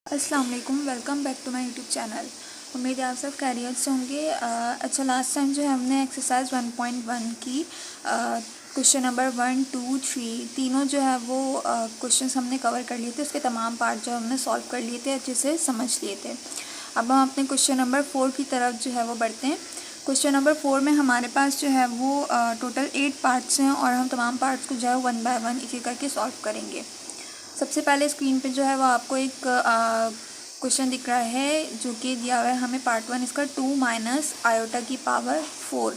अस्सलाम वालेकुम, welcome back to my YouTube channel. उम्मीद है आप सब खैरियत से होंगे। अच्छा, लास्ट टाइम जो है हमने एक्सरसाइज 1.1 की क्वेश्चन नंबर 1, 2, 3 तीनों जो है वो क्वेश्चंस हमने कवर कर लिए थे। उसके तमाम पार्ट जो हमने सॉल्व कर लिए थे, अच्छे से समझ लिए थे। अब हम अपने क्वेश्चन नंबर 4 की तरफ जो है वो बढ़ते हैं। क्वेश्चन नंबर 4 में हमारे पास जो है वो टोटल 8 पार्ट्स हैं और हम तमाम पार्ट्स को जो है 1 बाय 1 एक एक करके सॉल्व करेंगे। सबसे पहले स्क्रीन पे जो है वो आपको एक क्वेश्चन दिख रहा है जो कि दिया हुआ है हमें पार्ट 1 इसका 2 माइनस आयोटा की पावर 4।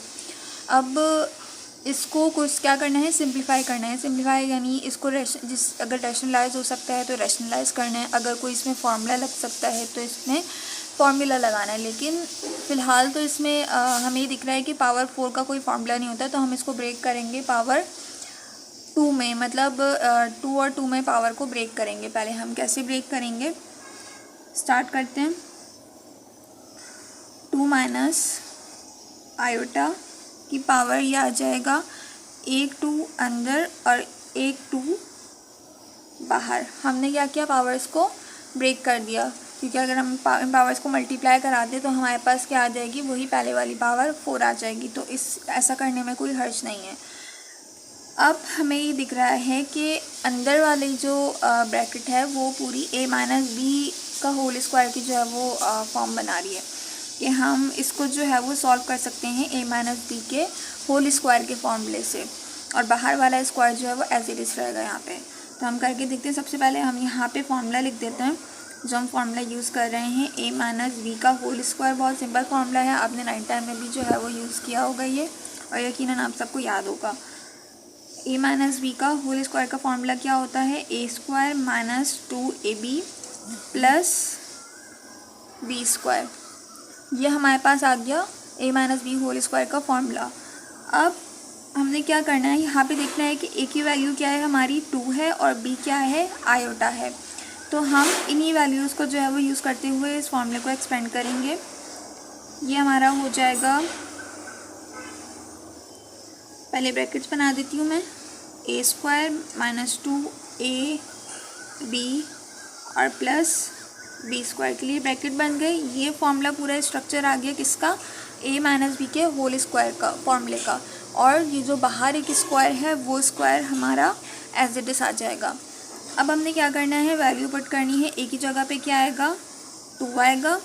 अब इसको कुछ क्या करना है, सिंप्लीफाई करना है। सिंप्लीफाई यानी इसको अगर रैशनलाइज हो सकता है तो रैशनलाइज करना है, अगर कोई इसमें फार्मूला लग सकता है तो इसमें फार्मूला लगाना है। लेकिन फ़िलहाल तो इसमें हमें दिख रहा है कि पावर 4 का कोई फार्मूला नहीं होता, तो हम इसको ब्रेक करेंगे पावर 2 में, मतलब 2 और 2 में पावर को ब्रेक करेंगे। पहले हम कैसे ब्रेक करेंगे, स्टार्ट करते हैं। 2 माइनस आयोटा की पावर ये आ जाएगा, एक 2 अंदर और एक 2 बाहर। हमने क्या किया, पावर्स को ब्रेक कर दिया, क्योंकि अगर हम इन पावर्स को मल्टीप्लाई कराते तो हमारे पास क्या आ जाएगी, वही पहले वाली पावर 4 आ जाएगी। तो ऐसा करने में कोई हर्ज नहीं है। अब हमें ये दिख रहा है कि अंदर वाली जो ब्रैकेट है वो पूरी a माइनस बी का होल स्क्वायर की जो है वो फॉर्म बना रही है कि हम इसको जो है वो सॉल्व कर सकते हैं a माइनस बी के होल स्क्वायर के फॉर्मूले से, और बाहर वाला स्क्वायर जो है वो एज इट इज़ रहेगा यहाँ पे। तो हम करके देखते हैं। सबसे पहले हम यहाँ पे फॉर्मूला लिख देते हैं जो हम फॉर्मूला यूज़ कर रहे हैं, a माइनस बी का होल स्क्वायर। बहुत सिंपल फॉर्मूला है, आपने 9th टाइम में भी जो है वो यूज़ किया होगा ये, और यकीनन आप सबको याद होगा। a माइनस बी का होल स्क्वायर का फॉर्मूला क्या होता है, a square minus 2ab plus B square. ये हमारे पास आ गया a minus B whole square का फॉर्मूला। अब हमने क्या करना है, यहाँ पे देखना है कि a की वैल्यू क्या है, हमारी 2 है, और b क्या है, आयोटा है। तो हम इन्हीं वैल्यूज़ को जो है वो यूज़ करते हुए इस फॉर्मूले को एक्सपेंड करेंगे। ये हमारा हो जाएगा, पहले ब्रैकेट्स बना देती हूँ मैं, a स्क्वायर माइनस 2ab और प्लस बी स्क्वायर के लिए ब्रैकेट बन गई। ये फॉर्मूला पूरा स्ट्रक्चर आ गया किसका, a माइनस बी के होल स्क्वायर का फॉर्मूले का, और ये जो बाहर एक स्क्वायर है वो स्क्वायर हमारा एज इट इज़ आ जाएगा। अब हमने क्या करना है, वैल्यू पुट करनी है। a की जगह पे क्या आएगा, 2 आएगा।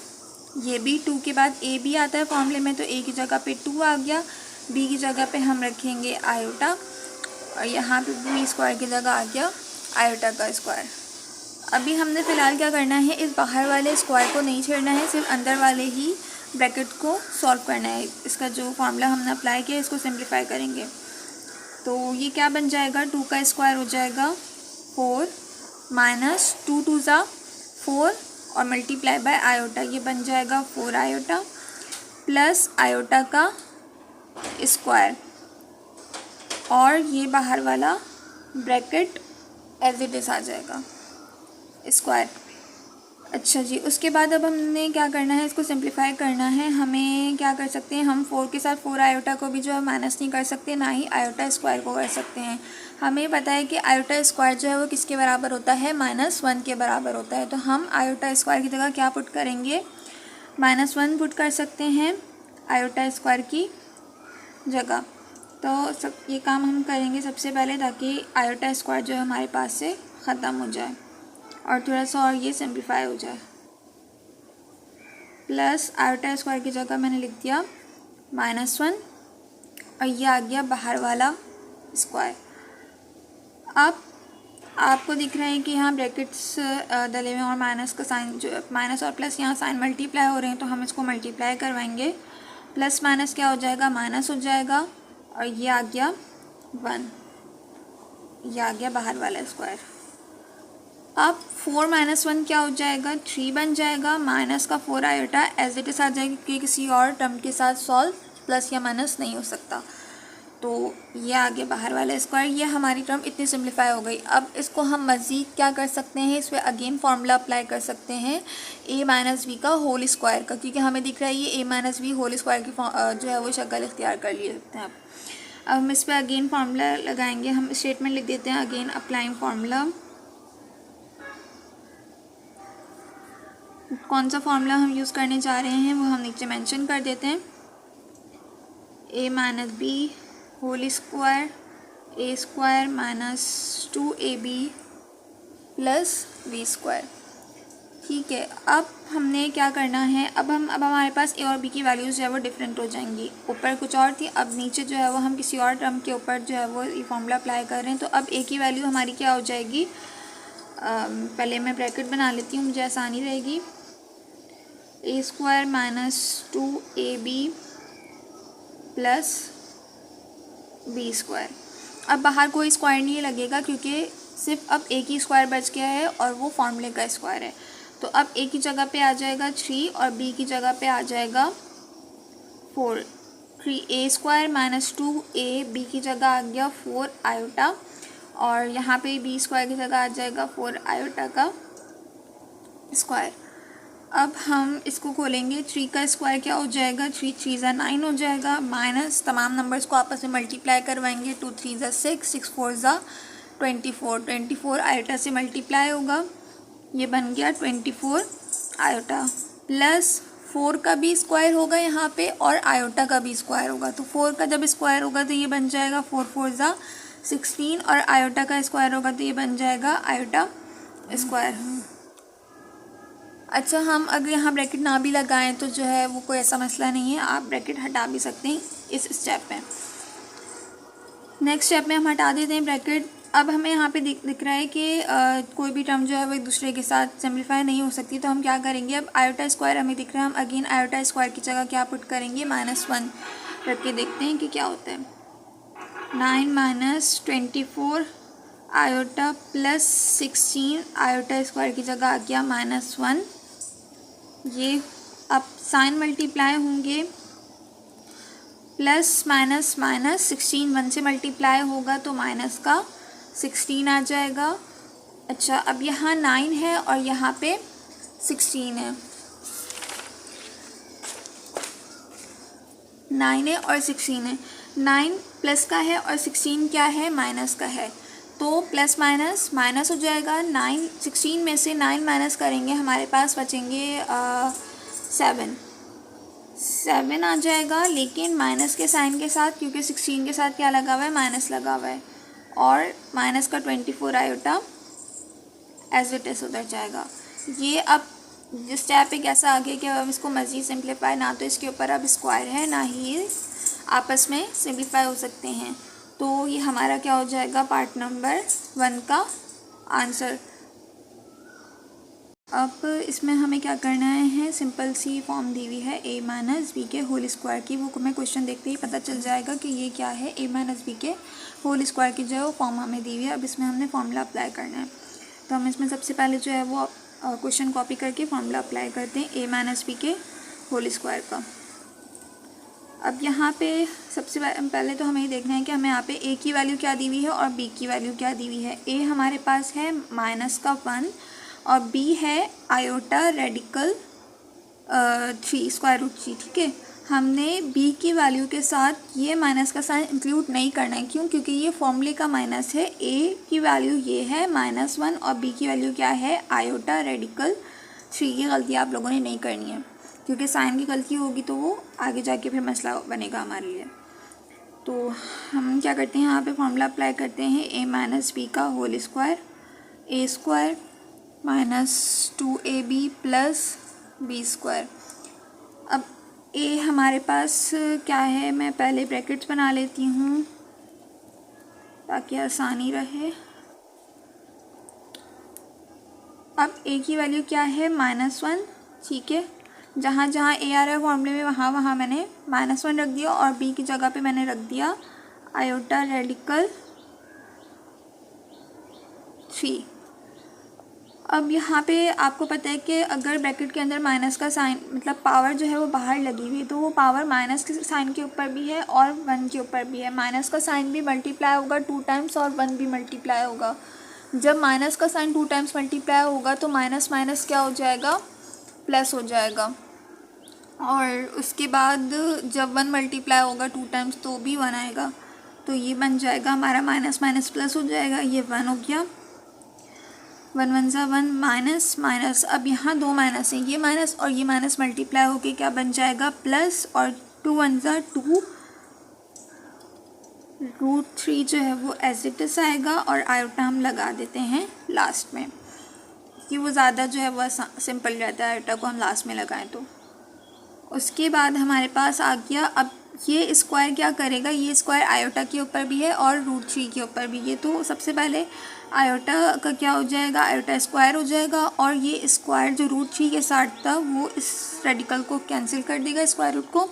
ये भी 2 के बाद a भी आता है फॉर्मूले में, तो a की जगह पे 2 आ गया। b की जगह पे हम रखेंगे आयोटा, और यहाँ पे बी स्क्वायर की जगह आ गया आयोटा का स्क्वायर। अभी हमने फ़िलहाल क्या करना है, इस बाहर वाले स्क्वायर को नहीं छेड़ना है, सिर्फ अंदर वाले ही ब्रैकेट को सॉल्व करना है। इसका जो फार्मूला हमने अप्लाई किया इसको सिंप्लीफाई करेंगे। तो ये क्या बन जाएगा, 2 का स्क्वायर हो जाएगा 4 माइनस 2 2 ज़ा 4 और मल्टीप्लाई बाय आयोटा, ये बन जाएगा 4 आयोटा प्लस आयोटा का स्क्वायर, और ये बाहर वाला ब्रैकेट एज इट इज़ आ जाएगा स्क्वायर। अच्छा जी, उसके बाद अब हमने क्या करना है, इसको सिंप्लीफाई करना है। हमें क्या कर सकते हैं, हम 4 के साथ 4 आयोटा को भी जो है माइनस नहीं कर सकते, ना ही आयोटा स्क्वायर को कर सकते हैं। हमें पता है कि आयोटा स्क्वायर जो है वो किसके बराबर होता है, -1 के बराबर होता है। तो हम आयोटा स्क्वायर की जगह क्या पुट करेंगे, -1 पुट कर सकते हैं आयोटा स्क्वायर की जगह। तो ये काम हम करेंगे सबसे पहले, ताकि आयोटा स्क्वायर जो है हमारे पास से ख़त्म हो जाए और थोड़ा सा और ये सिंप्लीफाई हो जाए। प्लस आयोटा स्क्वायर की जगह मैंने लिख दिया -1, और ये आ गया बाहर वाला स्क्वायर। अब आपको दिख रहा है कि यहाँ ब्रैकेट्स डले हुए और माइनस का साइन, जो माइनस और प्लस यहाँ साइन मल्टीप्लाई हो रहे हैं, तो हम इसको मल्टीप्लाई करवाएंगे। प्लस माइनस क्या हो जाएगा, माइनस हो जाएगा, और ये आ गया 1, ये आ गया बाहर वाला स्क्वायर। अब 4 माइनस 1 क्या हो जाएगा, 3 बन जाएगा। माइनस का 4 आयोटा एज इट इज़ आ जाएगी, क्योंकि किसी और टर्म के साथ सॉल्व प्लस या माइनस नहीं हो सकता। तो ये आ गया बाहर वाला स्क्वायर। ये हमारी टर्म इतनी सिंप्लीफाई हो गई। अब इसको हम मज़ीद क्या कर सकते हैं, इस पर अगेन फार्मूला अप्लाई कर सकते हैं a माइनस बी का होल स्क्वायर का, क्योंकि हमें दिख रहा है ये a minus B whole square की जो है वो शक्ल इख्तियार कर लिए सकते हैं। अब हम इस पर अगेन फार्मूला लगाएंगे। हम स्टेटमेंट लिख देते हैं, अगेन अप्लाइंग फार्मूला। कौन सा फॉर्मूला हम यूज़ करने जा रहे हैं वो हम नीचे मेंशन कर देते हैं। a minus B whole square A square minus 2ab plus B square. ठीक है, अब हमने क्या करना है, अब हमारे पास ए और बी की वैल्यूज़ जो है वो डिफरेंट हो जाएंगी। ऊपर कुछ और थी, अब नीचे जो है वो हम किसी और टर्म के ऊपर जो है वो ये फॉर्मूला अप्लाई कर रहे हैं। तो अब ए की वैल्यू हमारी क्या हो जाएगी, पहले मैं ब्रैकेट बना लेती हूँ, मुझे आसानी रहेगी। A square minus 2ab plus B square. अब बाहर कोई स्क्वायर नहीं लगेगा क्योंकि सिर्फ अब ए की स्क्वायर बच गया है और वो फॉर्मूले का स्क्वायर है। तो अब ए की जगह पे आ जाएगा 3 और बी की जगह पे आ जाएगा 4। 3a square minus 2a, B की जगह आ गया 4 आयोटा और यहाँ पे बी स्क्वायर की जगह आ जाएगा 4 आयोटा का स्क्वायर। अब हम इसको खोलेंगे, 3 का स्क्वायर क्या हो जाएगा, 3 3 ज़ा 9 हो जाएगा, माइनस तमाम नंबर्स को आपस में मल्टीप्लाई करवाएंगे, 2 3 ज़ा 6, 6 4 ज़ा 24, 24 आयोटा से मल्टीप्लाई होगा, ये बन गया 24 आयोटा प्लस 4 का भी स्क्वायर होगा यहाँ पे और आयोटा का भी स्क्वायर होगा। तो 4 का जब स्क्वायर होगा तो ये बन जाएगा 4 4 ज़ा 16 और आयोटा का स्क्वायर होगा तो ये बन जाएगा आयोटा स्क्वायर। अच्छा, हम अगर यहाँ ब्रैकेट ना भी लगाएं तो जो है वो कोई ऐसा मसला नहीं है, आप ब्रैकेट हटा भी सकते हैं इस स्टेप में। नेक्स्ट स्टेप में हम हटा देते हैं ब्रैकेट। अब हमें यहाँ पे दिख रहा है कि कोई भी टर्म जो है वो एक दूसरे के साथ सिम्प्लीफाई नहीं हो सकती, तो हम क्या करेंगे, अब आयोटा स्क्वायर हमें दिख रहा है, हम अगेन आयोटा स्क्वायर की जगह क्या पुट करेंगे, -1 रख के देखते हैं कि क्या होता है। 9 minus 24 iota plus 16 iota square की जगह आ गया -1। ये अब साइन मल्टीप्लाई होंगे, प्लस माइनस माइनस 16 1 से मल्टीप्लाई होगा तो माइनस का 16 आ जाएगा। अच्छा, अब यहाँ 9 है और यहाँ पे 16 है, 9 है और 16 है, 9 प्लस का है और 16 क्या है, माइनस का है, तो प्लस माइनस माइनस हो जाएगा। 9 16 में से 9 माइनस करेंगे, हमारे पास बचेंगे 7 आ जाएगा, लेकिन माइनस के साइन के साथ, क्योंकि 16 के साथ क्या लगा हुआ है, माइनस लगा हुआ है, और माइनस का 24 आयोटा एज इट इज़ उधर जाएगा। ये अब स्टेप पे कैसा आ गया कि अब इसको मज़ीद सिंप्लीफाई, ना तो इसके ऊपर अब स्क्वायर है ना ही ये आपस में सिंप्लीफाई हो सकते हैं, तो ये हमारा क्या हो जाएगा, पार्ट नंबर 1 का आंसर। अब इसमें हमें क्या करना है, सिंपल सी फॉर्म दी हुई है a माइनस बी के होल स्क्वायर की, वो हमें क्वेश्चन देखते ही पता चल जाएगा कि ये क्या है, a माइनस बी के होल स्क्वायर की जो है वो फॉर्म हमें दी हुई है। अब इसमें हमने फार्मूला अप्लाई करना है, तो हम इसमें सबसे पहले जो है वो क्वेश्चन कॉपी करके फार्मूला अप्लाई करते हैं a माइनस बी के होल स्क्वायर का। अब यहाँ पे सबसे पहले तो हमें ये देखना है कि हमें यहाँ पे a की वैल्यू क्या दी हुई है और b की वैल्यू क्या दी हुई है। a हमारे पास है -1 और b है आयोटा रेडिकल 3 स्क्वायर रूट 3। ठीक है, हमने b की वैल्यू के साथ ये माइनस का साइन इंक्लूड नहीं करना है, क्यों, क्योंकि ये फॉर्मूले का माइनस है। a की वैल्यू ये है -1 और b की वैल्यू क्या है, आयोटा रेडिकल 3। ये गलती आप लोगों ने नहीं करनी है, क्योंकि साइन की गलती होगी तो वो आगे जाके फिर मसला बनेगा हमारे लिए। तो हम क्या करते हैं, यहाँ पे फॉर्मूला अप्लाई करते हैं a माइनस बी का whole square, a square minus 2ab plus B square. अब a हमारे पास क्या है, मैं पहले ब्रैकेट्स बना लेती हूँ ताकि आसानी रहे। अब a की वैल्यू क्या है, -1। ठीक है, जहाँ जहाँ a आ रहा है फॉर्मूले में वहाँ मैंने -1 रख दिया और b की जगह पे मैंने रख दिया आयोटा रेडिकल 3। अब यहाँ पे आपको पता है कि अगर ब्रैकेट के अंदर माइनस का साइन, मतलब पावर जो है वो बाहर लगी हुई है, तो वो पावर माइनस के साइन के ऊपर भी है और 1 के ऊपर भी है। माइनस का साइन भी मल्टीप्लाई होगा 2 टाइम्स और 1 भी मल्टीप्लाई होगा। जब माइनस का साइन 2 टाइम्स मल्टीप्लाई होगा तो माइनस माइनस क्या हो जाएगा, प्लस हो जाएगा, और उसके बाद जब 1 मल्टीप्लाई होगा 2 टाइम्स तो भी 1 आएगा, तो ये बन जाएगा हमारा माइनस माइनस प्लस हो जाएगा, ये 1 हो गया। 1 1 ज़ा 1 माइनस माइनस, अब यहाँ दो माइनस हैं, ये माइनस और ये माइनस मल्टीप्लाई होके क्या बन जाएगा प्लस, और 2 1 ज़ा 2, √3 जो है वो एज इट इज़ आएगा, और आयोटा हम लगा देते हैं लास्ट में कि वो ज़्यादा जो है वह सिंपल रहता है आयोटा को हम लास्ट में लगाएं तो। उसके बाद हमारे पास आ गया, अब ये स्क्वायर क्या करेगा, ये स्क्वायर आयोटा के ऊपर भी है और √3 के ऊपर भी है, तो सबसे पहले आयोटा का क्या हो जाएगा, आयोटा स्क्वायर हो जाएगा, और ये स्क्वायर जो √3 के साथ था वो इस रेडिकल को कैंसिल कर देगा स्क्वायर रूट को,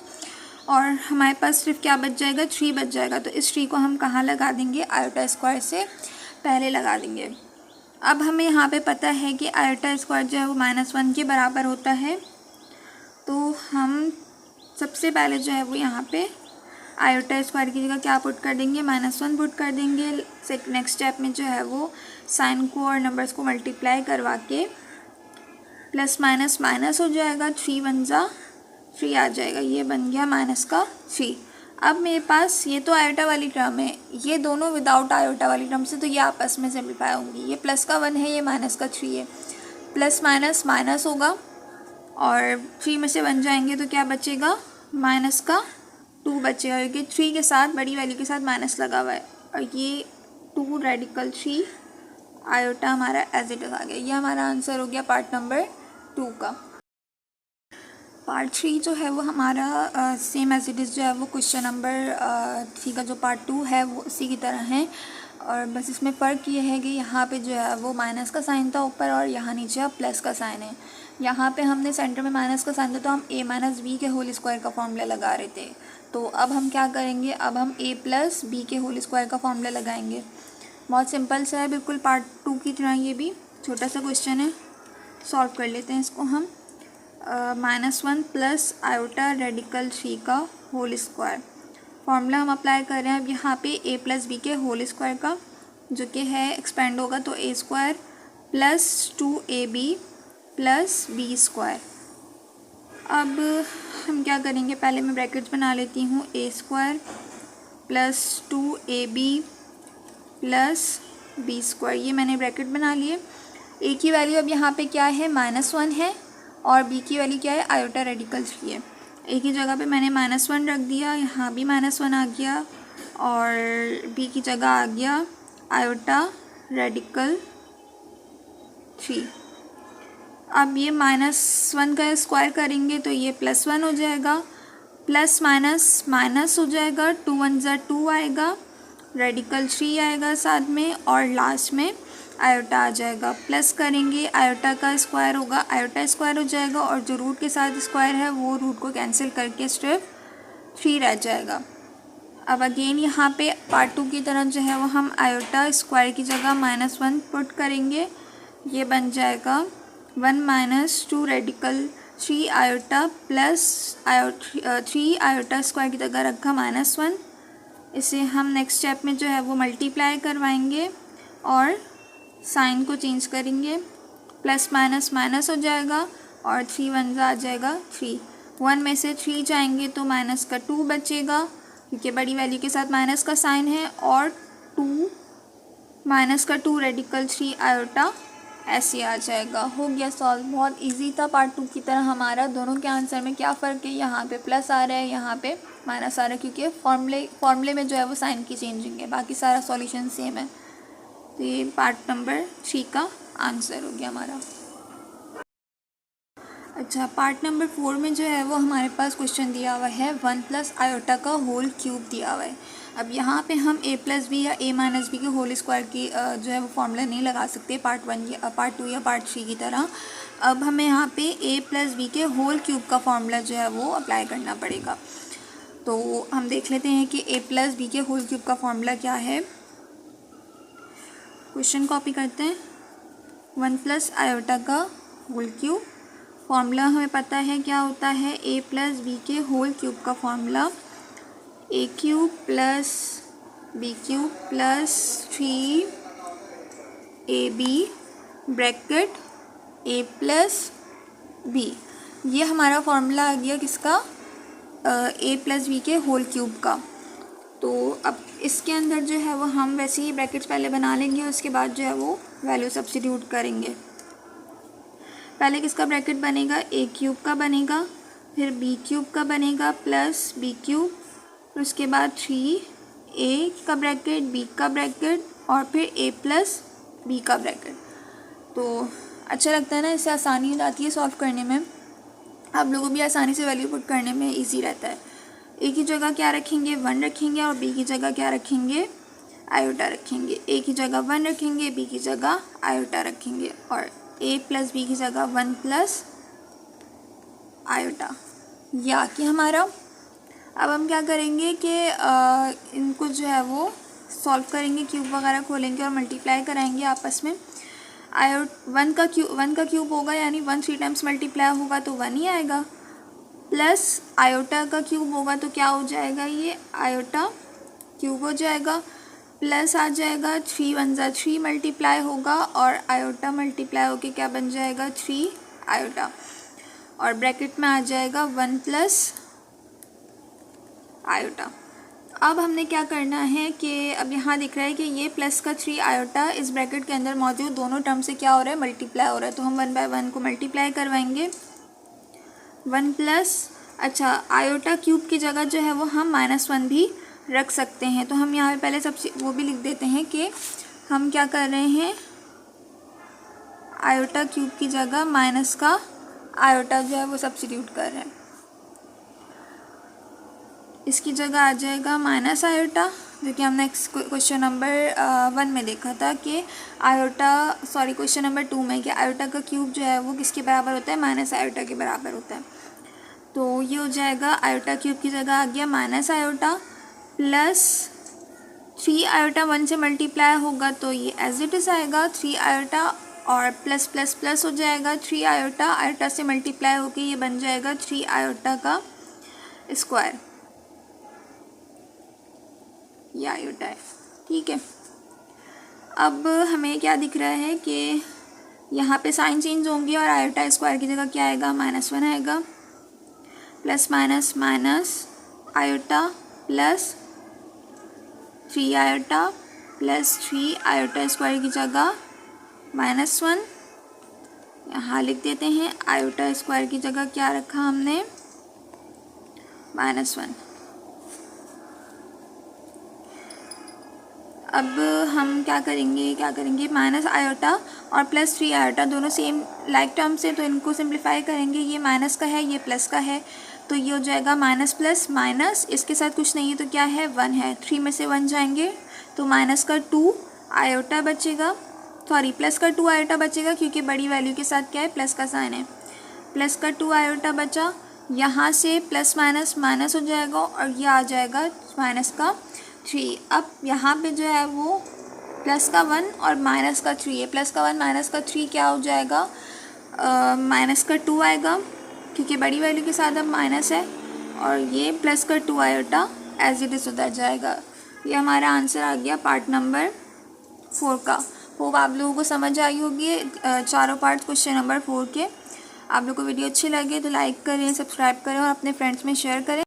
और हमारे पास सिर्फ क्या बच जाएगा, 3 बच जाएगा। तो इस 3 को हम कहाँ लगा देंगे, आयोटा स्क्वायर से पहले लगा देंगे। अब हमें यहाँ पे पता है कि आयोटा स्क्वायर जो है वो -1 के बराबर होता है, तो हम सबसे पहले जो है वो यहाँ पे आयोटा स्क्वायर की जगह क्या पुट कर देंगे, -1 पुट कर देंगे। नेक्स्ट स्टेप में जो है वो साइन को और नंबर्स को मल्टीप्लाई करवा के प्लस माइनस माइनस हो जाएगा, 3 1 ज़ा 3 आ जाएगा, ये बन गया -3। अब मेरे पास ये तो आयोटा वाली टर्म है, ये दोनों विदाउट आयोटा वाली टर्म से, तो ये आपस में सिम्प्लीफाई होंगी। ये प्लस का 1 है, ये माइनस का 3 है, प्लस माइनस माइनस होगा और 3 में से 1 जाएंगे तो क्या बचेगा, -2 बचेगा, क्योंकि 3 के साथ बड़ी वैल्यू के साथ माइनस लगा हुआ है, और ये 2 रेडिकल 3 आयोटा हमारा एज इट इज आ गया। ये हमारा आंसर हो गया पार्ट नंबर 2 का। पार्ट 3 जो है वो हमारा सेम एज इट इज़ जो है वो क्वेश्चन नंबर 3 का जो पार्ट 2 है वो उसी की तरह है, और बस इसमें फ़र्क ये है कि यहाँ पे जो है वो माइनस का साइन था ऊपर, और यहाँ नीचे प्लस का साइन है। यहाँ पे हमने सेंटर में माइनस का साइन था तो हम a - b के होल स्क्वायर का फॉर्मूला लगा रहे थे, तो अब हम क्या करेंगे, अब हम a + b के होल स्क्वायर का फॉर्मूला लगाएंगे। बहुत सिंपल सा है, बिल्कुल पार्ट 2 की तरह, ये भी छोटा सा क्वेश्चन है, सॉल्व कर लेते हैं इसको हम। -1 प्लस आयोटा रेडिकल 3 का होल स्क्वायर, फॉर्मूला हम अप्लाई कर रहे हैं अब यहाँ पे a + b के होल स्क्वायर का, जो कि है एक्सपेंड होगा तो a² + 2ab + b²। अब हम क्या करेंगे, पहले मैं ब्रैकेट्स बना लेती हूँ, a² + 2ab + b², ये मैंने ब्रैकेट बना लिए। a की वैल्यू अब यहाँ पे क्या है, -1 है, और b की वैल्यू क्या है, आयोटा रेडिकल 3 है। a की जगह पे मैंने -1 रख दिया, यहाँ भी -1 आ गया, और b की जगह आ गया आयोटा रेडिकल 3। अब ये -1 का स्क्वायर करेंगे तो ये +1 हो जाएगा, प्लस माइनस माइनस हो जाएगा, 2 1 ज़ा 2 आएगा, रेडिकल 3 आएगा साथ में, और लास्ट में आयोटा आ जाएगा। प्लस करेंगे, आयोटा का स्क्वायर होगा, आयोटा स्क्वायर हो जाएगा, और जो रूट के साथ स्क्वायर है वो रूट को कैंसिल करके सिर्फ 3 रह जाएगा। अब अगेन यहाँ पे पार्ट 2 की तरह जो है वो हम आयोटा स्क्वायर की जगह -1 पुट करेंगे, ये बन जाएगा 1 - 2 radical 3 iota plus 3 iota square की जगह रखा -1। इसे हम नेक्स्ट स्टेप में जो है वो मल्टीप्लाई करवाएंगे और साइन को चेंज करेंगे, प्लस माइनस माइनस हो जाएगा, और 3 1 आ जाएगा 3, 1 में से 3 जाएंगे तो माइनस का 2 बचेगा, क्योंकि बड़ी वैल्यू के साथ माइनस का साइन है, और 2 -2 रेडिकल 3 आयोटा ऐसे आ जाएगा। हो गया सॉल्व, बहुत इजी था पार्ट 2 की तरह हमारा। दोनों के आंसर में क्या फ़र्क है, यहाँ पे प्लस आ रहा है, यहाँ पे माइनस आ रहा है, क्योंकि फॉर्मूले में जो है वो साइन की चेंजिंग है, बाकी सारा सॉल्यूशन सेम है। तो ये पार्ट नंबर 3 का आंसर हो गया हमारा। अच्छा, पार्ट नंबर 4 में जो है वो हमारे पास क्वेश्चन दिया हुआ है 1 + आयोटा का होल क्यूब दिया हुआ है। अब यहाँ पे हम a + b या a - b के होल स्क्वायर की जो है वो फॉर्मूला नहीं लगा सकते पार्ट 1 या पार्ट 2 या पार्ट 3 की तरह। अब हमें यहाँ पे a + b के होल क्यूब का फॉर्मूला जो है वो अप्लाई करना पड़ेगा। तो हम देख लेते हैं कि a + b के होल क्यूब का फॉर्मूला क्या है। क्वेश्चन कॉपी करते हैं, 1 + आयोटा का होल क्यूब, फॉर्मूला हमें पता है क्या होता है, a + b के होल क्यूब का formula a³ + b³ + 3ab bracket a + b। ये हमारा फॉर्मूला आ गया किसका, a + b के होल क्यूब का। तो अब इसके अंदर जो है वो हम वैसे ही ब्रैकेट्स पहले बना लेंगे, उसके बाद जो है वो वैल्यू सब्स्टिट्यूट करेंगे। पहले किसका ब्रैकेट बनेगा, ए क्यूब का बनेगा, फिर बी क्यूब का बनेगा प्लस बी क्यूब, फिर उसके बाद 3a का ब्रैकेट, बी का ब्रैकेट और फिर a प्लस बी का ब्रैकेट। तो अच्छा लगता है ना, इससे आसानी हो जाती है सॉल्व करने में, आप लोगों को भी आसानी से वैल्यू पुट करने में इजी रहता है। ए की जगह क्या रखेंगे, 1 रखेंगे और बी की जगह क्या रखेंगे, आयोटा रखेंगे। ए की जगह 1 रखेंगे, बी की जगह आयोटा रखेंगे और a प्लस बी की जगह 1 प्लस आयोटा। या कि हमारा अब हम क्या करेंगे कि इनको जो है वो सॉल्व करेंगे, क्यूब वगैरह खोलेंगे और मल्टीप्लाई कराएंगे आपस में। वन का क्यूब होगा यानी 1 3 टाइम्स मल्टीप्लाई होगा तो 1 ही आएगा, प्लस आयोटा का क्यूब होगा तो क्या हो जाएगा, ये आयोटा क्यूब हो जाएगा, प्लस आ जाएगा 3 1 जा 3 मल्टीप्लाई होगा और आयोटा मल्टीप्लाई होके क्या बन जाएगा 3 आयोटा, और ब्रैकेट में आ जाएगा 1 प्लस आयोटा। अब हमने क्या करना है कि अब यहाँ दिख रहा है कि ये प्लस का 3 आयोटा इस ब्रैकेट के अंदर मौजूद दोनों टर्म से क्या हो रहा है, मल्टीप्लाई हो रहा है। तो हम 1 बाय 1 को मल्टीप्लाई करवाएंगे, 1 प्लस, अच्छा आयोटा क्यूब की जगह जो है वो हम -1 भी रख सकते हैं। तो हम यहाँ पे पहले सबसे वो भी लिख देते हैं कि हम क्या कर रहे हैं, आयोटा क्यूब की जगह माइनस का आयोटा जो है वो सब्स्टिट्यूट कर रहे हैं। इसकी जगह आ जाएगा माइनस आयोटा, जो कि हमने क्वेश्चन नंबर 1 में देखा था कि क्वेश्चन नंबर 2 में कि आयोटा का क्यूब जो है वो किसके बराबर होता है, माइनस आयोटा के बराबर होता है। तो ये हो जाएगा आयोटा क्यूब की जगह आ गया माइनस आयोटा प्लस 3 आयोटा 1 से मल्टीप्लाई होगा तो ये एज इट इज़ आएगा 3 आयोटा और प्लस प्लस प्लस हो जाएगा 3 आयोटा, आयोटा से मल्टीप्लाई होके ये बन जाएगा 3 आयोटा का स्क्वायर, ये आयोटा है। ठीक है, अब हमें क्या दिख रहा है कि यहाँ पे साइन चेंज होंगे और आयोटा स्क्वायर की जगह क्या आएगा, -1 आएगा, plus minus minus iota plus 3 iota plus 3 iota square की जगह -1, यहाँ लिख देते हैं आयोटा स्क्वायर की जगह क्या रखा हमने, -1। अब हम क्या करेंगे माइनस आयोटा और प्लस 3 आयोटा दोनों सेम लाइक टर्म्स है तो इनको सिंप्लीफाई करेंगे, ये माइनस का है ये प्लस का है तो ये हो जाएगा माइनस प्लस माइनस, इसके साथ कुछ नहीं है तो क्या है 1 है, 3 में से 1 जाएंगे तो माइनस का 2 आयोटा बचेगा, प्लस का 2 आयोटा बचेगा क्योंकि बड़ी वैल्यू के साथ क्या है प्लस का साइन है, प्लस का 2 आयोटा बचा, यहाँ से प्लस माइनस माइनस हो जाएगा और ये आ जाएगा माइनस का 3। अब यहाँ पे जो है वो प्लस का 1 और माइनस का 3 है, प्लस का 1 माइनस का 3 क्या हो जाएगा, माइनस का 2 आएगा क्योंकि बड़ी वैल्यू के साथ अब माइनस है, और ये प्लस का 2 आयोटा एज इट इज़ उधर जाएगा। ये हमारा आंसर आ गया पार्ट नंबर 4 का। होप आप लोगों को समझ आई होगी चारों पार्ट क्वेश्चन नंबर 4 के। आप लोगों को वीडियो अच्छी लगे तो लाइक करें, सब्सक्राइब करें और अपने फ्रेंड्स में शेयर करें।